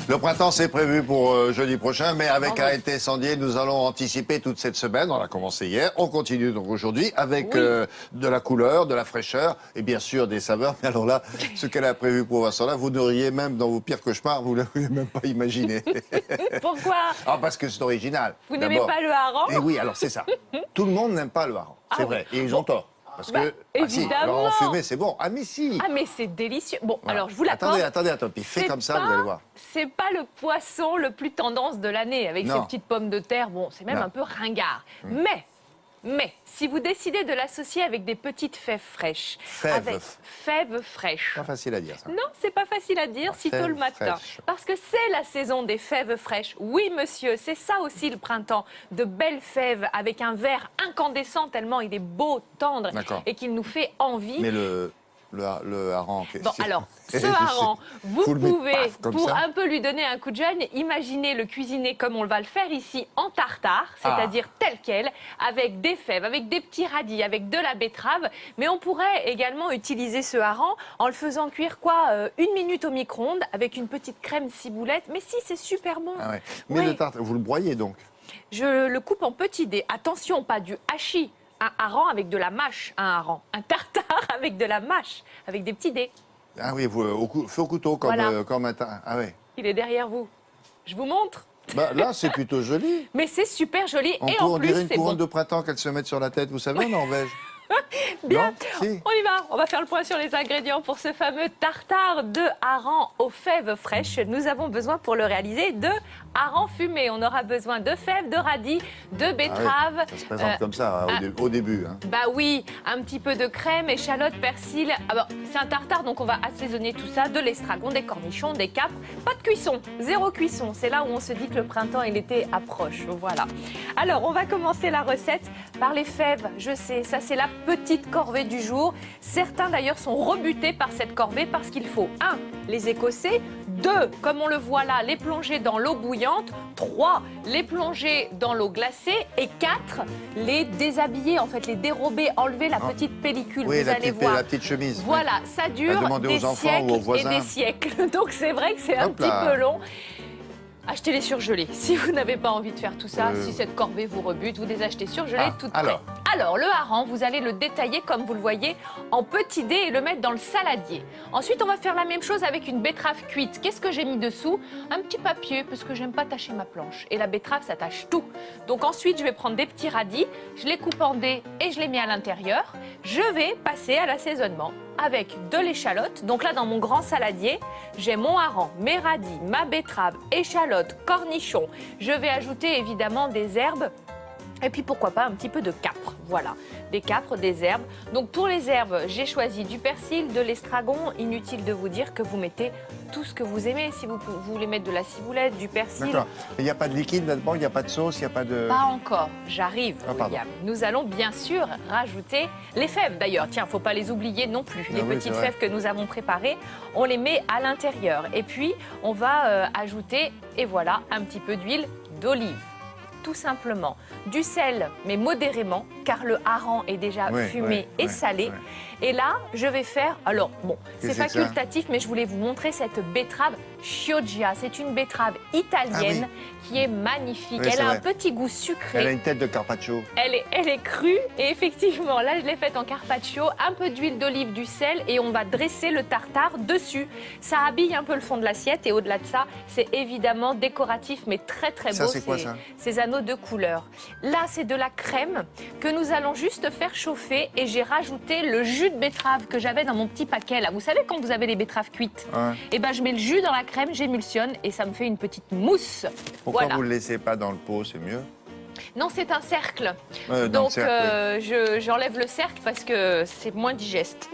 Le printemps, c'est prévu pour jeudi prochain, mais avec Arrêté Sandier, nous allons anticiper toute cette semaine. On a commencé hier, on continue donc aujourd'hui avec de la couleur, de la fraîcheur et bien sûr des saveurs. Mais alors là, ce qu'elle a prévu pour Vincent, là, vous n'auriez même dans vos pires cauchemars, vous ne l'auriez même pas imaginé. Pourquoi? Ah, parce que c'est original. Vous n'aimez pas le hareng? Et oui, alors c'est ça. Tout le monde n'aime pas le hareng, c'est vrai. Et ils ont tort. Parce que, évidemment. Si, le hareng fumé, c'est bon. Ah, mais si. Ah, mais c'est délicieux. Bon, Voilà. alors, je vous l'accorde. Attendez. Puis fait comme ça, vous allez voir. C'est pas le poisson le plus tendance de l'année, avec ses petites pommes de terre. Bon, c'est même un peu ringard. Mais, si vous décidez de l'associer avec des petites fèves fraîches. Fèves fraîches. Pas facile à dire, ça. Non, c'est pas facile à dire, sitôt le matin. Parce que c'est la saison des fèves fraîches. Oui, monsieur, c'est ça aussi le printemps. De belles fèves avec un vert incandescent tellement il est beau, tendre et qu'il nous fait envie. Mais le hareng... Bon, alors, ce hareng, vous pouvez, pour un peu lui donner un coup de jeune, imaginer le cuisiner comme on va le faire ici en tartare, c'est-à-dire tel quel, avec des fèves, avec des petits radis, avec de la betterave. Mais on pourrait également utiliser ce hareng en le faisant cuire, 1 minute au micro-ondes avec une petite crème ciboulette. Mais si, c'est super bon. Ah ouais. Mais le tartare, vous le broyez donc? Je le coupe en petits dés. Attention, pas du hachis. Un hareng avec de la mâche, un hareng. Un tartare avec de la mâche, avec des petits dés. Ah oui, feu au couteau comme, comme un tartare. Ah oui. Il est derrière vous. Je vous montre. Bah, là, c'est plutôt joli. Mais c'est super joli. On dirait une couronne de printemps qu'elle se met sur la tête, vous savez, en Norvège. Bien, on y va. On va faire le point sur les ingrédients pour ce fameux tartare de hareng aux fèves fraîches. Nous avons besoin pour le réaliser de hareng fumé. On aura besoin de fèves, de radis, de betteraves. Ça se présente comme ça au début. Hein. Bah oui, un petit peu de crème, échalote, persil. C'est un tartare, donc on va assaisonner tout ça. De l'estragon, des cornichons, des capres. Pas de cuisson, 0 cuisson. C'est là où on se dit que le printemps et l'été approchent. Voilà. Alors, on va commencer la recette par les fèves. Je sais, ça c'est la petite corvée du jour. Certains d'ailleurs sont rebutés par cette corvée parce qu'il faut 1. Les écosser, 2. Comme on le voit là, les plonger dans l'eau bouillante, 3. Les plonger dans l'eau glacée et 4. Les déshabiller, en fait, les dérober, enlever la petite pellicule. Oui, vous allez voir. La petite chemise. Voilà, ça dure des siècles et des siècles. Donc c'est vrai que c'est un petit peu long. Achetez-les surgelés. Si vous n'avez pas envie de faire tout ça, si cette corvée vous rebute, vous les achetez surgelés toutes prêtes. Alors, le hareng, vous allez le détailler comme vous le voyez en petits dés et le mettre dans le saladier. Ensuite, on va faire la même chose avec une betterave cuite. Qu'est-ce que j'ai mis dessous? Un petit papier, parce que j'aime pas tacher ma planche. Et la betterave, ça tâche tout. Donc ensuite, je vais prendre des petits radis, je les coupe en dés et je les mets à l'intérieur. Je vais passer à l'assaisonnement avec de l'échalote. Donc là, dans mon grand saladier, j'ai mon hareng, mes radis, ma betterave, échalote, cornichons. Je vais ajouter évidemment des herbes. Et puis pourquoi pas un petit peu de capre, voilà, des capres, des herbes. Donc pour les herbes, j'ai choisi du persil, de l'estragon. Inutile de vous dire que vous mettez tout ce que vous aimez. Si vous voulez mettre de la ciboulette, du persil. D'accord. Il n'y a pas de liquide là-dedans, il n'y a pas de sauce, il n'y a pas de... Pas encore, j'arrive, William. Nous allons bien sûr rajouter les fèves d'ailleurs. Tiens, il ne faut pas les oublier non plus. Les petites fèves que nous avons préparées, on les met à l'intérieur. Et puis, on va ajouter, et voilà, un petit peu d'huile d'olive. Tout simplement du sel, mais modérément, car le hareng est déjà fumé et salé. Et là, je vais faire... Alors, bon, c'est facultatif, mais je voulais vous montrer cette betterave chioggia. C'est une betterave italienne qui est magnifique. Elle a un petit goût sucré. Elle a une tête de carpaccio. Elle est crue. Et effectivement, là, je l'ai faite en carpaccio. Un peu d'huile d'olive, du sel, et on va dresser le tartare dessus. Ça habille un peu le fond de l'assiette. Et au-delà de ça, c'est évidemment décoratif, mais très, très beau. Ça, c'est quoi, ça? Ces anneaux de couleur. Là, c'est de la crème que nous allons juste faire chauffer. Et j'ai rajouté le jus de betterave que j'avais dans mon petit paquet. Là, vous savez, quand vous avez les betteraves cuites, et ben, je mets le jus dans la crème, j'émulsionne et ça me fait une petite mousse. Pourquoi vous ne le laissez pas dans le pot, c'est mieux? Non, c'est un cercle. Donc, j'enlève le cercle parce que c'est moins digeste.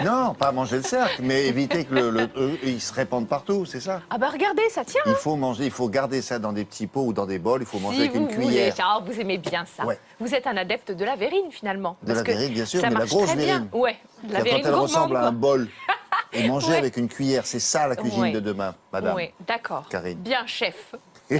Non, pas manger le cercle, mais éviter que il se répande partout, c'est ça? Ah bah regardez, ça tient. Il faut manger, il faut garder ça dans des petits pots ou dans des bols, il faut manger avec une cuillère. Vous aimez bien ça. Vous êtes un adepte de la verrine finalement. De la verrine, bien sûr, mais la grosse verrine. Ouais, la verrine quand elle ressemble à un bol. Et manger Ouais. avec une cuillère, c'est ça la cuisine de demain, madame. Oui, d'accord. Karine. Bien, chef. Bon,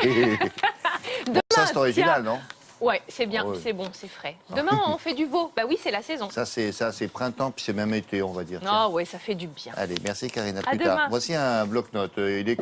ça, c'est original, non? Ouais, c'est bien, c'est bon, c'est frais. Demain, on fait du veau. Bah oui, c'est la saison. Ça, c'est printemps, puis c'est même été, on va dire. Ah ouais, ça fait du bien. Allez, merci Karine, à À plus tard. demain. Voici un bloc-notes. Il est